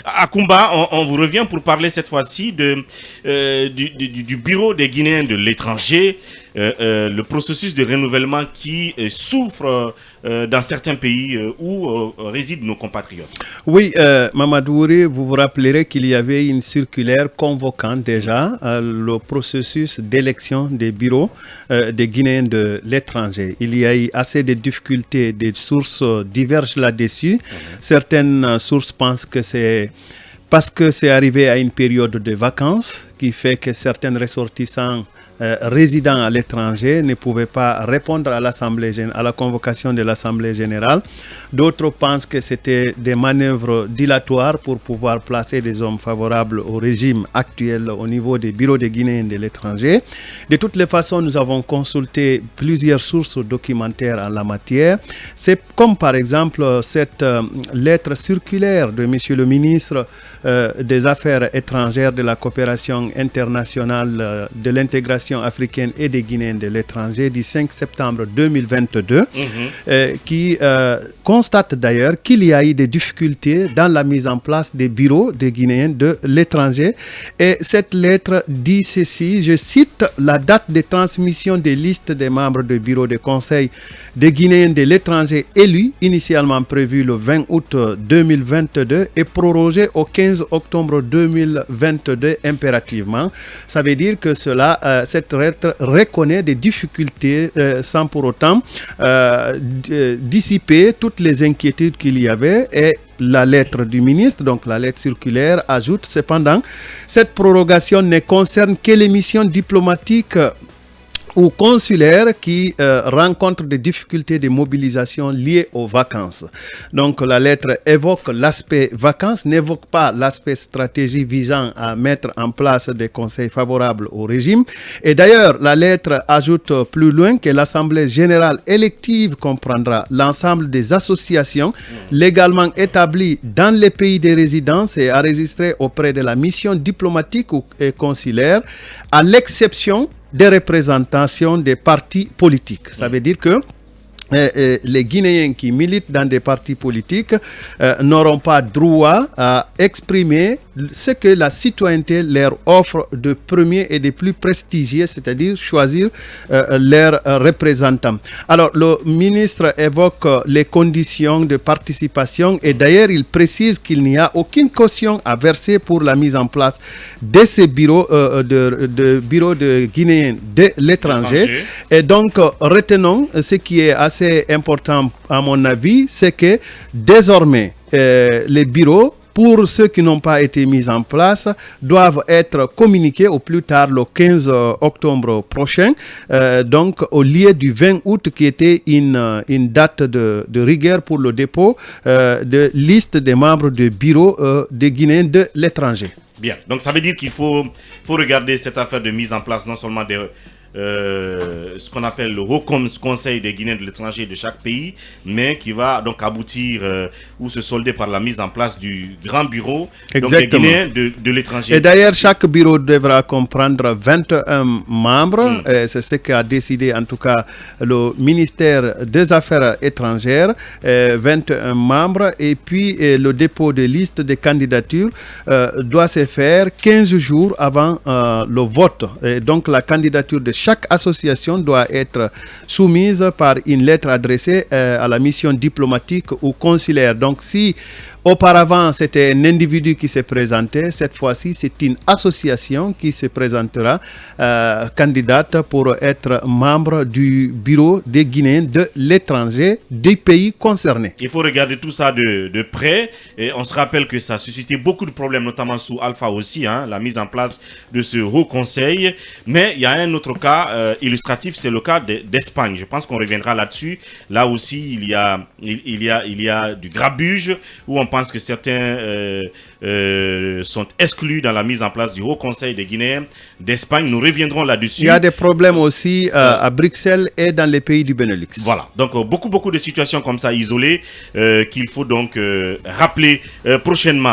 À Kumba, on vous revient pour parler cette fois-ci du bureau des Guinéens de l'étranger, le processus de renouvellement qui souffre dans certains pays où résident nos compatriotes. Oui, Mamadou Ouré, vous vous rappellerez qu'il y avait une circulaire convoquant déjà le processus d'élection des bureaux des Guinéens de l'étranger. Il y a eu assez de difficultés, des sources divergent là-dessus. Certaines sources pensent que c'est parce que c'est arrivé à une période de vacances qui fait que certains ressortissants résidents à l'étranger ne pouvaient pas répondre à à la convocation de l'Assemblée générale. D'autres pensent que c'était des manœuvres dilatoires pour pouvoir placer des hommes favorables au régime actuel au niveau des bureaux des Guinéens de l'étranger. De toutes les façons, nous avons consulté plusieurs sources documentaires en la matière. C'est comme par exemple cette lettre circulaire de M. le ministre des Affaires étrangères, de la coopération internationale, de l'intégration africaine et des Guinéens de l'étranger du 5 septembre 2022, qui constate d'ailleurs qu'il y a eu des difficultés dans la mise en place des bureaux des Guinéens de l'étranger. Et cette lettre dit ceci, je cite: la date de transmission des listes des membres du bureau de conseil des Guinéens de l'étranger élus, initialement prévue le 20 août 2022, est prorogée au 15 octobre 2022 impérativement. Ça veut dire que cette lettre reconnaît des difficultés sans pour autant dissiper toutes les inquiétudes qu'il y avait. Et la lettre du ministre, donc la lettre circulaire, ajoute cependant: cette prorogation ne concerne que les missions diplomatiques ou consulaires qui rencontrent des difficultés de mobilisation liées aux vacances. Donc la lettre évoque l'aspect vacances, n'évoque pas l'aspect stratégie visant à mettre en place des conseils favorables au régime. Et d'ailleurs, la lettre ajoute plus loin que l'Assemblée générale élective comprendra l'ensemble des associations légalement établies dans les pays de résidence et enregistrées auprès de la mission diplomatique et consulaire, à l'exception des représentations des partis politiques. Ça veut dire que les Guinéens qui militent dans des partis politiques n'auront pas droit à exprimer ce que la citoyenneté leur offre de premier et de plus prestigieux, c'est-à-dire choisir leurs représentants. Alors, le ministre évoque les conditions de participation et d'ailleurs, il précise qu'il n'y a aucune caution à verser pour la mise en place de ces bureaux de Guinéens de l'étranger. Et donc, retenons ce qui est assez important à mon avis, c'est que désormais, les bureaux, pour ceux qui n'ont pas été mis en place, doivent être communiqués au plus tard le 15 octobre prochain, donc au lieu du 20 août qui était une date de rigueur pour le dépôt de liste des membres du bureau des Guinéens de l'étranger. Bien, donc ça veut dire qu'il faut regarder cette affaire de mise en place non seulement ce qu'on appelle le Haut Conseil des Guinéens de l'étranger de chaque pays, mais qui va donc aboutir ou se solder par la mise en place du grand bureau donc des Guinéens de l'étranger. Et d'ailleurs, chaque bureau devra comprendre 21 membres. C'est ce qu'a décidé en tout cas le ministère des Affaires étrangères, 21 membres. Et puis le dépôt de liste des candidatures doit se faire 15 jours avant le vote. Et donc la candidature de chaque association doit être soumise par une lettre adressée à la mission diplomatique ou consulaire. Donc si auparavant, c'était un individu qui s'est présenté. Cette fois-ci, c'est une association qui se présentera candidate pour être membre du bureau des Guinéens de l'étranger des pays concernés. Il faut regarder tout ça de près. Et on se rappelle que ça a suscité beaucoup de problèmes, notamment sous Alpha aussi, la mise en place de ce haut conseil. Mais il y a un autre cas illustratif, c'est le cas d'Espagne. Je pense qu'on reviendra là-dessus. Là aussi, il y a du grabuge où on pense que certains sont exclus dans la mise en place du Haut Conseil des Guinéens d'Espagne. Nous reviendrons là-dessus. Il y a des problèmes aussi à Bruxelles et dans les pays du Benelux. Voilà, donc beaucoup de situations comme ça isolées qu'il faut donc rappeler prochainement.